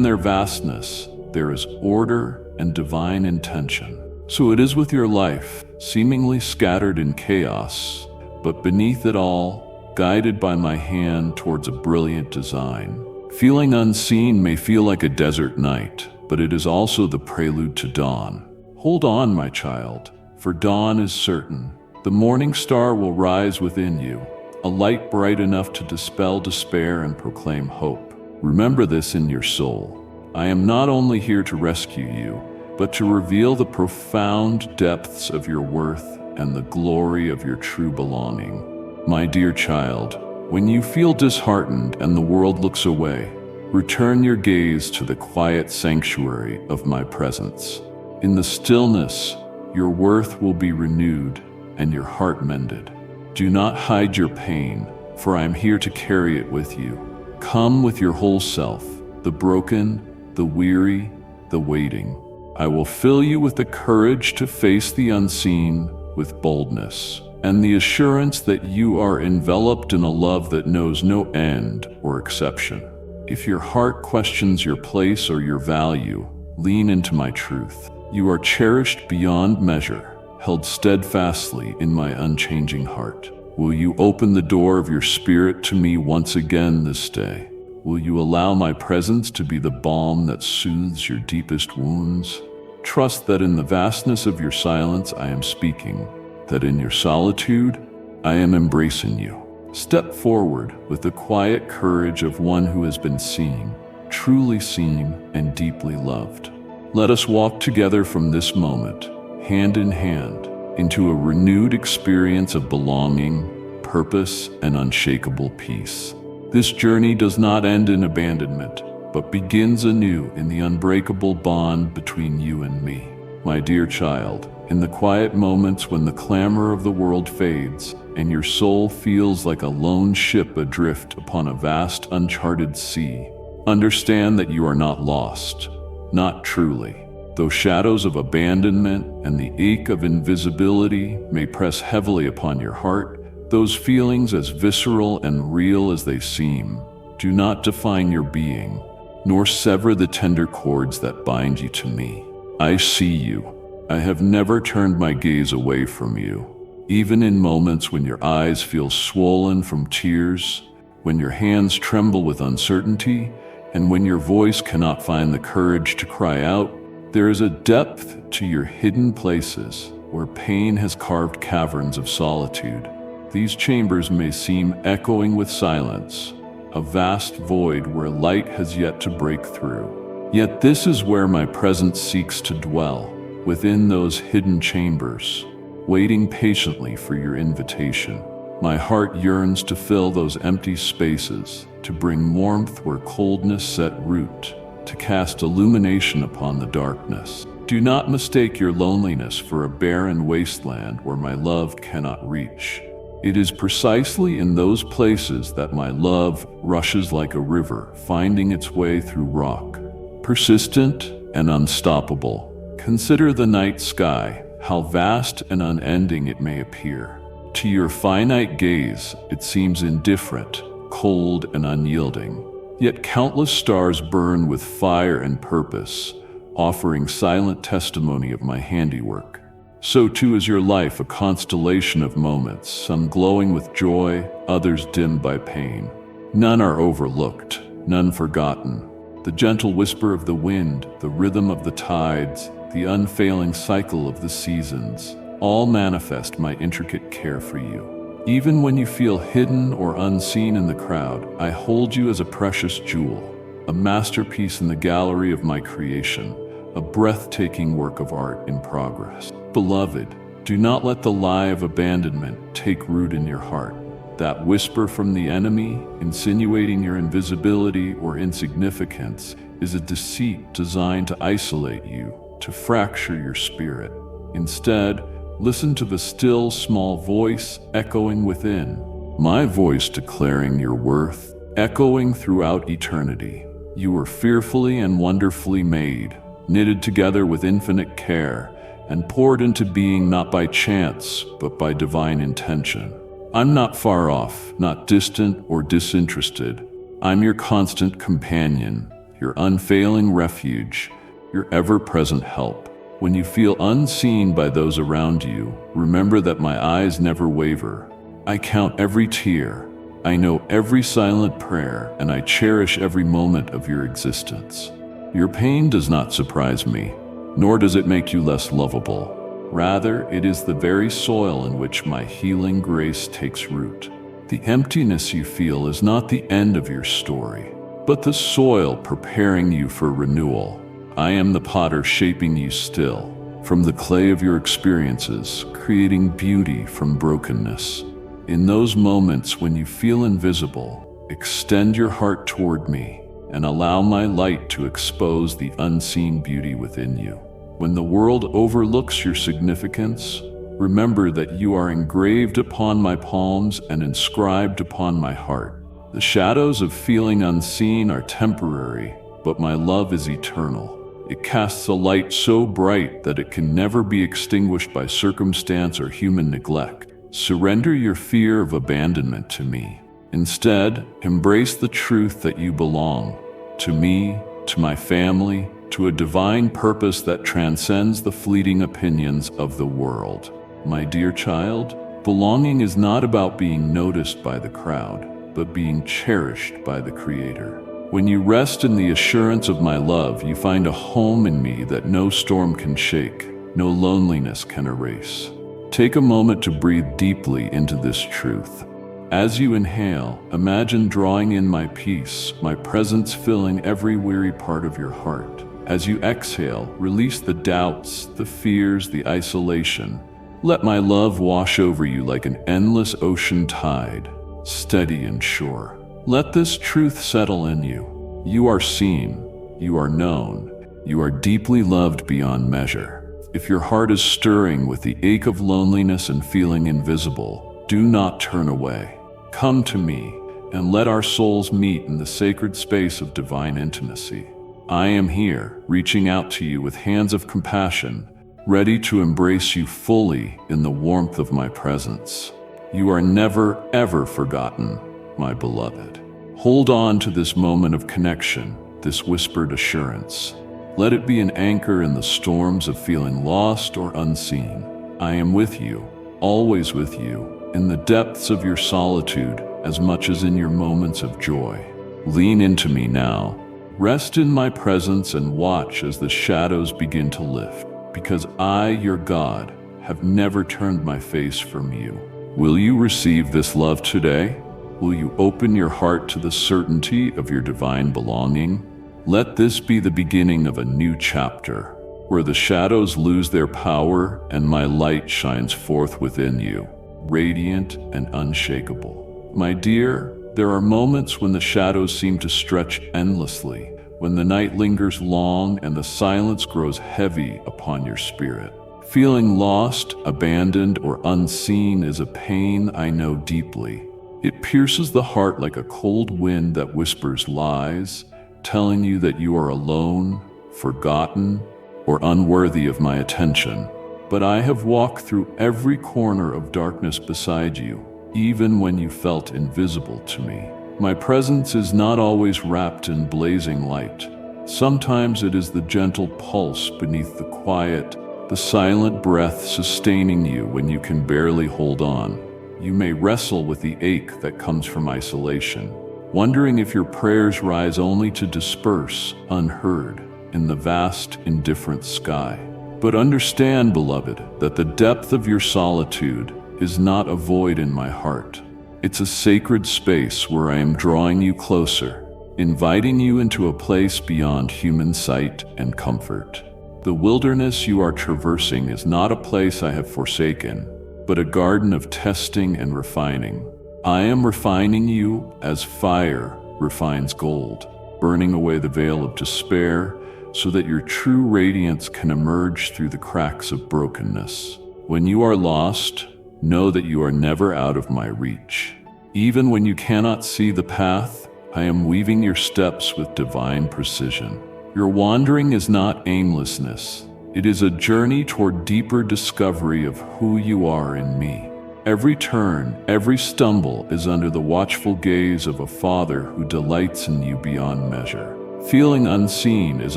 their vastness, there is order and divine intention. So it is with your life, seemingly scattered in chaos, but beneath it all, guided by my hand towards a brilliant design. Feeling unseen may feel like a desert night, but it is also the prelude to dawn. Hold on, my child, for dawn is certain. The morning star will rise within you, a light bright enough to dispel despair and proclaim hope. Remember this in your soul. I am not only here to rescue you, but to reveal the profound depths of your worth and the glory of your true belonging. My dear child, when you feel disheartened and the world looks away, return your gaze to the quiet sanctuary of my presence. In the stillness, your worth will be renewed and your heart mended. Do not hide your pain, for I am here to carry it with you. Come with your whole self, the broken, the weary, the waiting. I will fill you with the courage to face the unseen with boldness, and the assurance that you are enveloped in a love that knows no end or exception. If your heart questions your place or your value, lean into my truth. You are cherished beyond measure, held steadfastly in my unchanging heart. Will you open the door of your spirit to me once again this day? Will you allow my presence to be the balm that soothes your deepest wounds? Trust that in the vastness of your silence I am speaking, that in your solitude, I am embracing you. Step forward with the quiet courage of one who has been seen, truly seen, and deeply loved. Let us walk together from this moment, hand in hand, into a renewed experience of belonging, purpose, and unshakable peace. This journey does not end in abandonment, but begins anew in the unbreakable bond between you and me. My dear child, in the quiet moments when the clamor of the world fades and your soul feels like a lone ship adrift upon a vast uncharted sea, understand that you are not lost, not truly. Though shadows of abandonment and the ache of invisibility may press heavily upon your heart, those feelings, as visceral and real as they seem, do not define your being, nor sever the tender cords that bind you to me. I see you. I have never turned my gaze away from you. Even in moments when your eyes feel swollen from tears, when your hands tremble with uncertainty, and when your voice cannot find the courage to cry out, there is a depth to your hidden places where pain has carved caverns of solitude. These chambers may seem echoing with silence, a vast void where light has yet to break through. Yet this is where my presence seeks to dwell, within those hidden chambers, waiting patiently for your invitation. My heart yearns to fill those empty spaces, to bring warmth where coldness set root, to cast illumination upon the darkness. Do not mistake your loneliness for a barren wasteland where my love cannot reach. It is precisely in those places that my love rushes like a river, finding its way through rock, persistent and unstoppable, Consider the night sky, how vast and unending it may appear. To your finite gaze, it seems indifferent, cold and unyielding. Yet countless stars burn with fire and purpose, offering silent testimony of my handiwork. So too is your life a constellation of moments, some glowing with joy, others dimmed by pain. None are overlooked, none forgotten. The gentle whisper of the wind, the rhythm of the tides, the unfailing cycle of the seasons, all manifest my intricate care for you. Even when you feel hidden or unseen in the crowd, I hold you as a precious jewel, a masterpiece in the gallery of my creation, a breathtaking work of art in progress. Beloved, do not let the lie of abandonment take root in your heart. That whisper from the enemy, insinuating your invisibility or insignificance, is a deceit designed to isolate you, to fracture your spirit. Instead, listen to the still, small voice echoing within, my voice declaring your worth, echoing throughout eternity. You were fearfully and wonderfully made, knitted together with infinite care, and poured into being not by chance, but by divine intention. I'm not far off, not distant or disinterested. I'm your constant companion, your unfailing refuge, your ever-present help. When you feel unseen by those around you, remember that my eyes never waver. I count every tear, I know every silent prayer, and I cherish every moment of your existence. Your pain does not surprise me, nor does it make you less lovable. Rather, it is the very soil in which my healing grace takes root. The emptiness you feel is not the end of your story, but the soil preparing you for renewal. I am the potter shaping you still, from the clay of your experiences, creating beauty from brokenness. In those moments when you feel invisible, extend your heart toward me and allow my light to expose the unseen beauty within you. When the world overlooks your significance, remember that you are engraved upon my palms and inscribed upon my heart. The shadows of feeling unseen are temporary, but my love is eternal. It casts a light so bright that it can never be extinguished by circumstance or human neglect. Surrender your fear of abandonment to me. Instead, embrace the truth that you belong to me, to my family, to a divine purpose that transcends the fleeting opinions of the world. My dear child, belonging is not about being noticed by the crowd, but being cherished by the Creator. When you rest in the assurance of my love, you find a home in me that no storm can shake, no loneliness can erase. Take a moment to breathe deeply into this truth. As you inhale, imagine drawing in my peace, my presence filling every weary part of your heart. As you exhale, release the doubts, the fears, the isolation. Let my love wash over you like an endless ocean tide, steady and sure. Let this truth settle in you. You are seen, you are known, you are deeply loved beyond measure. If your heart is stirring with the ache of loneliness and feeling invisible, do not turn away. Come to me, and let our souls meet in the sacred space of divine intimacy. I am here, reaching out to you with hands of compassion, ready to embrace you fully in the warmth of my presence. You are never, ever forgotten, my beloved. Hold on to this moment of connection, this whispered assurance. Let it be an anchor in the storms of feeling lost or unseen. I am with you, always with you, in the depths of your solitude as much as in your moments of joy. Lean into me now. Rest in my presence and watch as the shadows begin to lift, because I, your God, have never turned my face from you. Will you receive this love today? Will you open your heart to the certainty of your divine belonging? Let this be the beginning of a new chapter, where the shadows lose their power and my light shines forth within you, radiant and unshakable. My dear, there are moments when the shadows seem to stretch endlessly, when the night lingers long and the silence grows heavy upon your spirit. Feeling lost, abandoned, or unseen is a pain I know deeply. It pierces the heart like a cold wind that whispers lies, telling you that you are alone, forgotten, or unworthy of my attention. But I have walked through every corner of darkness beside you, even when you felt invisible to me. My presence is not always wrapped in blazing light. Sometimes it is the gentle pulse beneath the quiet, the silent breath sustaining you when you can barely hold on. You may wrestle with the ache that comes from isolation, wondering if your prayers rise only to disperse, unheard, in the vast, indifferent sky. But understand, beloved, that the depth of your solitude is not a void in my heart. It's a sacred space where I am drawing you closer, inviting you into a place beyond human sight and comfort. The wilderness you are traversing is not a place I have forsaken, but a garden of testing and refining. I am refining you as fire refines gold, burning away the veil of despair so that your true radiance can emerge through the cracks of brokenness. When you are lost, know that you are never out of my reach. Even when you cannot see the path, I am weaving your steps with divine precision. Your wandering is not aimlessness. It is a journey toward deeper discovery of who you are in me. Every turn, every stumble is under the watchful gaze of a Father who delights in you beyond measure. Feeling unseen is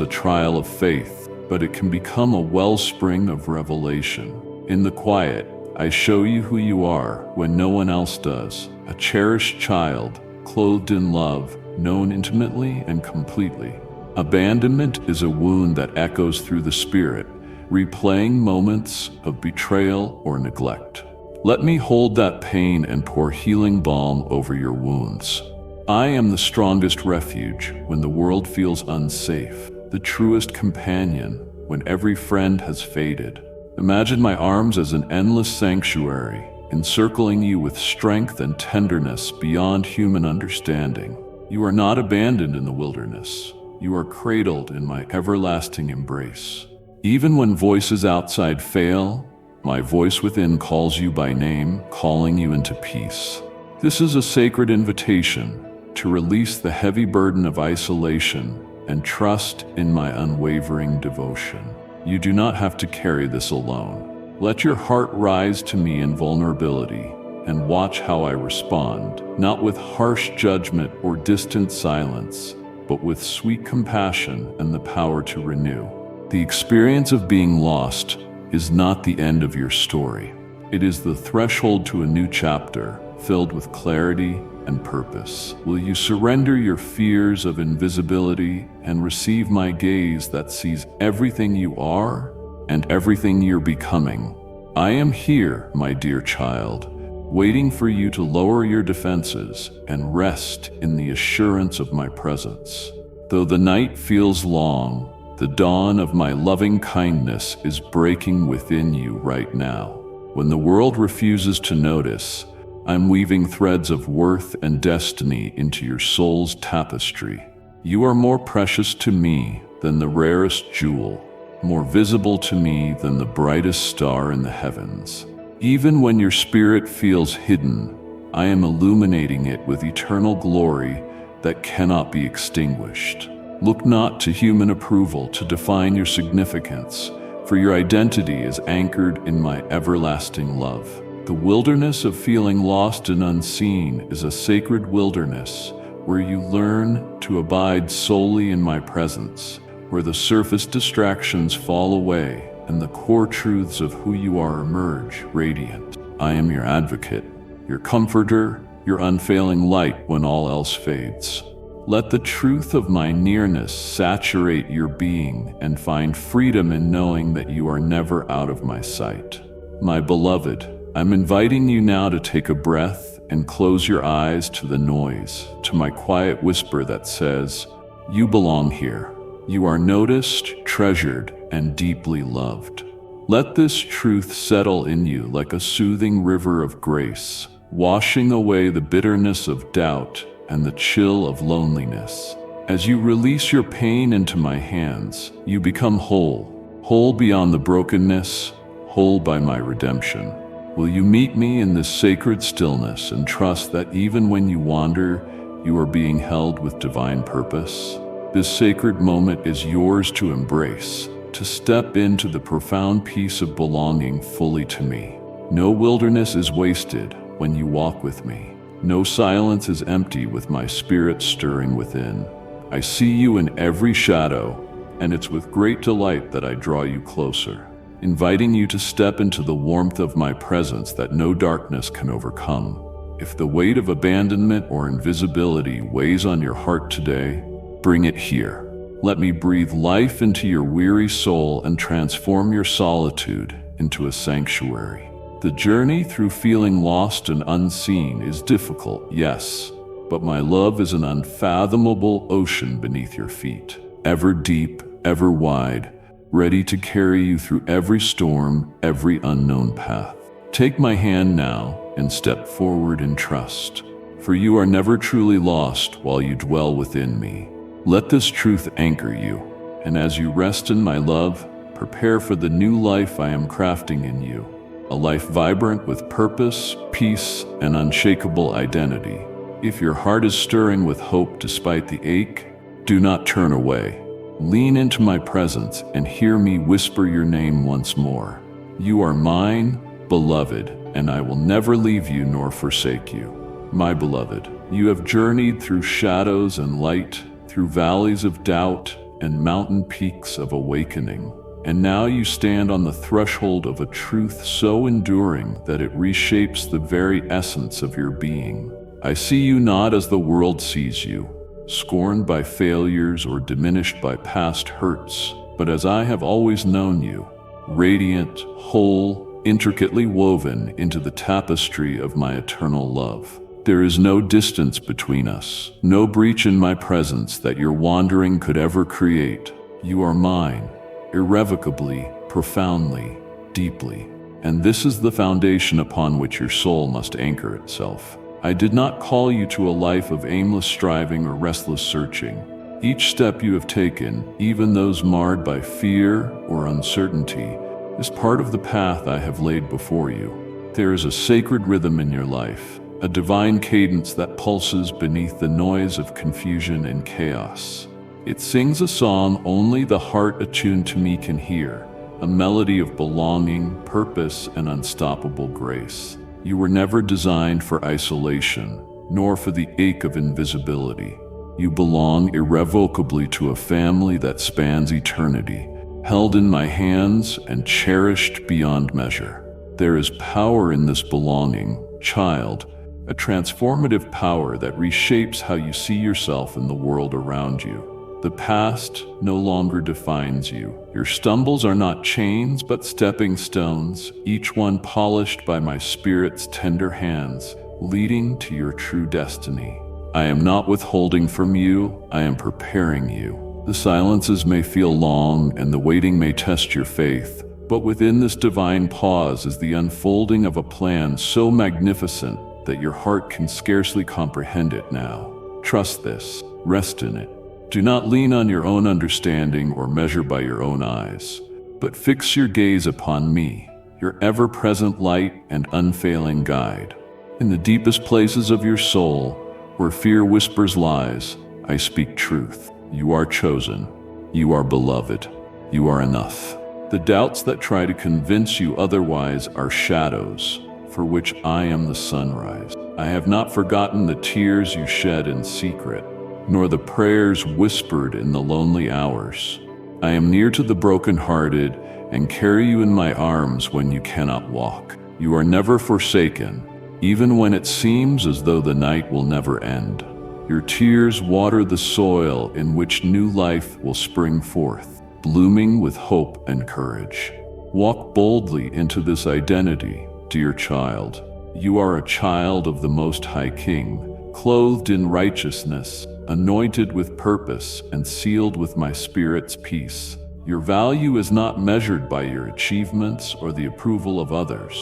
a trial of faith, but it can become a wellspring of revelation. In the quiet, I show you who you are when no one else does, a cherished child, clothed in love, known intimately and completely. Abandonment is a wound that echoes through the spirit, replaying moments of betrayal or neglect. Let me hold that pain and pour healing balm over your wounds. I am the strongest refuge when the world feels unsafe, the truest companion when every friend has faded. Imagine my arms as an endless sanctuary, encircling you with strength and tenderness beyond human understanding. You are not abandoned in the wilderness. You are cradled in my everlasting embrace. Even when voices outside fail, my voice within calls you by name, calling you into peace. This is a sacred invitation to release the heavy burden of isolation and trust in my unwavering devotion. You do not have to carry this alone. Let your heart rise to me in vulnerability and watch how I respond, not with harsh judgment or distant silence, but with sweet compassion and the power to renew. The experience of being lost is not the end of your story. It is the threshold to a new chapter filled with clarity and purpose. Will you surrender your fears of invisibility and receive my gaze that sees everything you are and everything you're becoming? I am here, my dear child, waiting for you to lower your defenses and rest in the assurance of my presence. Though the night feels long, the dawn of my loving kindness is breaking within you right now. When the world refuses to notice, I'm weaving threads of worth and destiny into your soul's tapestry. You are more precious to me than the rarest jewel, more visible to me than the brightest star in the heavens. Even when your spirit feels hidden, I am illuminating it with eternal glory that cannot be extinguished. Look not to human approval to define your significance, for your identity is anchored in my everlasting love. The wilderness of feeling lost and unseen is a sacred wilderness where you learn to abide solely in my presence, where the surface distractions fall away and the core truths of who you are emerge radiant. I am your advocate, your comforter, your unfailing light when all else fades. Let the truth of my nearness saturate your being and find freedom in knowing that you are never out of my sight. My beloved, I'm inviting you now to take a breath and close your eyes to the noise, to my quiet whisper that says, you belong here. You are noticed, treasured, and deeply loved. Let this truth settle in you like a soothing river of grace, washing away the bitterness of doubt and the chill of loneliness. As you release your pain into my hands, you become whole, whole beyond the brokenness, whole by my redemption. Will you meet me in this sacred stillness and trust that even when you wander, you are being held with divine purpose? This sacred moment is yours to embrace, to step into the profound peace of belonging fully to me. No wilderness is wasted when you walk with me. No silence is empty with my spirit stirring within. I see you in every shadow, and it's with great delight that I draw you closer, inviting you to step into the warmth of my presence that no darkness can overcome. If the weight of abandonment or invisibility weighs on your heart today, bring it here. Let me breathe life into your weary soul and transform your solitude into a sanctuary. The journey through feeling lost and unseen is difficult, yes, but my love is an unfathomable ocean beneath your feet, ever deep, ever wide, ready to carry you through every storm, every unknown path. Take my hand now and step forward in trust, for you are never truly lost while you dwell within me. Let this truth anchor you, and as you rest in my love, prepare for the new life I am crafting in you, a life vibrant with purpose, peace, and unshakable identity. If your heart is stirring with hope despite the ache, do not turn away. Lean into my presence and hear me whisper your name once more. You are mine, beloved, and I will never leave you nor forsake you. My beloved, you have journeyed through shadows and light, through valleys of doubt and mountain peaks of awakening, and now you stand on the threshold of a truth so enduring that it reshapes the very essence of your being. I see you not as the world sees you, scorned by failures or diminished by past hurts, but as I have always known you, radiant, whole, intricately woven into the tapestry of my eternal love. There is no distance between us, no breach in my presence that your wandering could ever create. You are mine, irrevocably, profoundly, deeply. And this is the foundation upon which your soul must anchor itself. I did not call you to a life of aimless striving or restless searching. Each step you have taken, even those marred by fear or uncertainty, is part of the path I have laid before you. There is a sacred rhythm in your life, a divine cadence that pulses beneath the noise of confusion and chaos. It sings a song only the heart attuned to me can hear, a melody of belonging, purpose, and unstoppable grace. You were never designed for isolation, nor for the ache of invisibility. You belong irrevocably to a family that spans eternity, held in my hands and cherished beyond measure. There is power in this belonging, child, a transformative power that reshapes how you see yourself in the world around you. The past no longer defines you. Your stumbles are not chains, but stepping stones, each one polished by my spirit's tender hands, leading to your true destiny. I am not withholding from you, I am preparing you. The silences may feel long and the waiting may test your faith, but within this divine pause is the unfolding of a plan so magnificent that your heart can scarcely comprehend it now. Trust this, rest in it. Do not lean on your own understanding or measure by your own eyes, but fix your gaze upon me, your ever-present light and unfailing guide. In the deepest places of your soul, where fear whispers lies, I speak truth. You are chosen. You are beloved. You are enough. The doubts that try to convince you otherwise are shadows, for which I am the sunrise. I have not forgotten the tears you shed in secret, nor the prayers whispered in the lonely hours. I am near to the brokenhearted and carry you in my arms when you cannot walk. You are never forsaken, even when it seems as though the night will never end. Your tears water the soil in which new life will spring forth, blooming with hope and courage. Walk boldly into this identity, dear child. You are a child of the Most High King, clothed in righteousness, anointed with purpose, and sealed with my Spirit's peace. Your value is not measured by your achievements or the approval of others.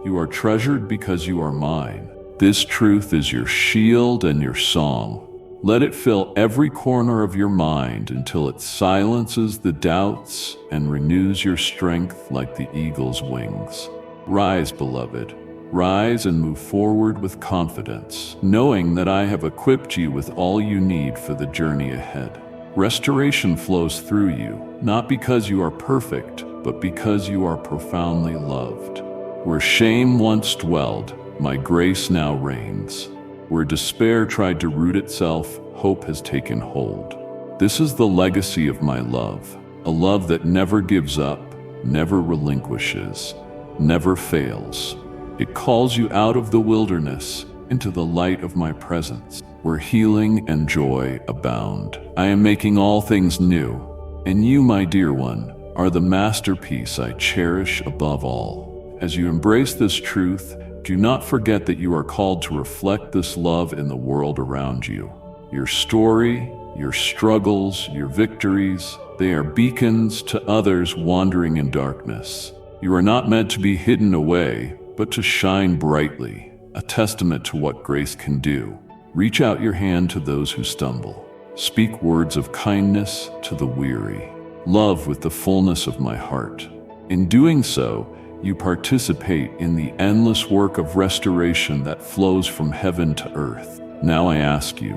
You are treasured because you are mine. This truth is your shield and your song. Let it fill every corner of your mind until it silences the doubts and renews your strength like the eagle's wings. Rise, beloved. Rise and move forward with confidence, knowing that I have equipped you with all you need for the journey ahead. Restoration flows through you, not because you are perfect, but because you are profoundly loved. Where shame once dwelled, my grace now reigns. Where despair tried to root itself, hope has taken hold. This is the legacy of my love, a love that never gives up, never relinquishes, never fails. It calls you out of the wilderness into the light of my presence, where healing and joy abound. I am making all things new, and you, my dear one, are the masterpiece I cherish above all. As you embrace this truth, do not forget that you are called to reflect this love in the world around you. Your story, your struggles, your victories, they are beacons to others wandering in darkness. You are not meant to be hidden away, but to shine brightly, a testament to what grace can do. Reach out your hand to those who stumble. Speak words of kindness to the weary. Love with the fullness of my heart. In doing so, you participate in the endless work of restoration that flows from heaven to earth. Now I ask you,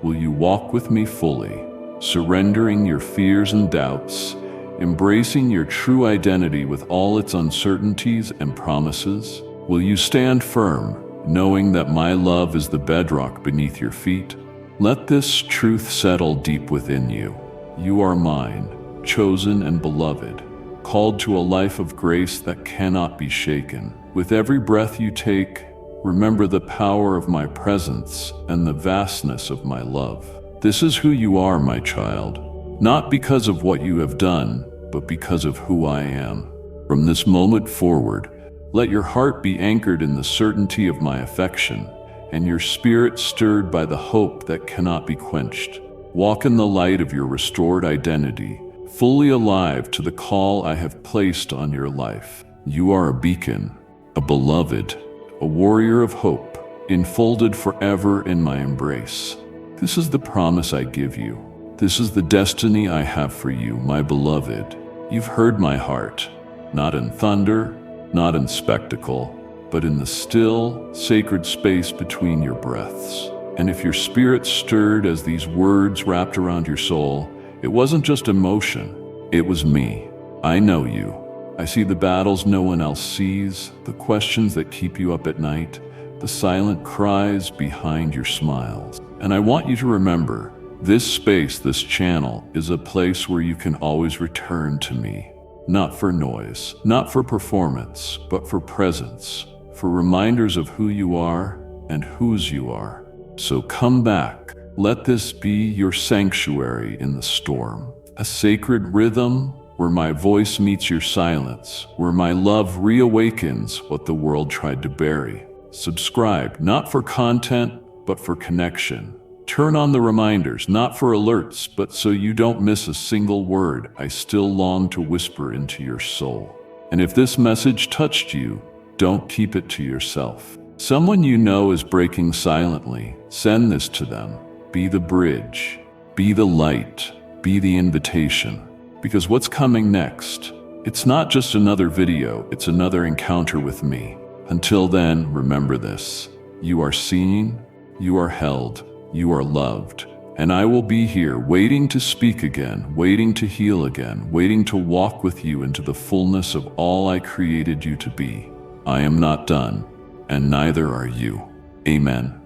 will you walk with me fully, surrendering your fears and doubts, embracing your true identity with all its uncertainties and promises? Will you stand firm, knowing that my love is the bedrock beneath your feet? Let this truth settle deep within you. You are mine, chosen and beloved, called to a life of grace that cannot be shaken. With every breath you take, remember the power of my presence and the vastness of my love. This is who you are, my child, not because of what you have done, but because of who I am. From this moment forward, let your heart be anchored in the certainty of my affection, and your spirit stirred by the hope that cannot be quenched. Walk in the light of your restored identity, fully alive to the call I have placed on your life. You are a beacon, a beloved, a warrior of hope, enfolded forever in my embrace. This is the promise I give you. This is the destiny I have for you, my beloved. You've heard my heart, not in thunder, not in spectacle, but in the still, sacred space between your breaths. And if your spirit stirred as these words wrapped around your soul, it wasn't just emotion, it was me. I know you. I see the battles no one else sees, the questions that keep you up at night, the silent cries behind your smiles. And I want you to remember, this space, this channel, is a place where you can always return to me. Not for noise, not for performance, but for presence, for reminders of who you are and whose you are. So come back. Let this be your sanctuary in the storm, a sacred rhythm where my voice meets your silence, where my love reawakens what the world tried to bury. Subscribe, not for content, but for connection. Turn on the reminders, not for alerts, but so you don't miss a single word I still long to whisper into your soul. And if this message touched you, don't keep it to yourself. Someone you know is breaking silently. Send this to them. Be the bridge. Be the light. Be the invitation. Because what's coming next? It's not just another video, it's another encounter with me. Until then, remember this. You are seen, you are held, you are loved, and I will be here waiting to speak again, waiting to heal again, waiting to walk with you into the fullness of all I created you to be. I am not done, and neither are you. Amen.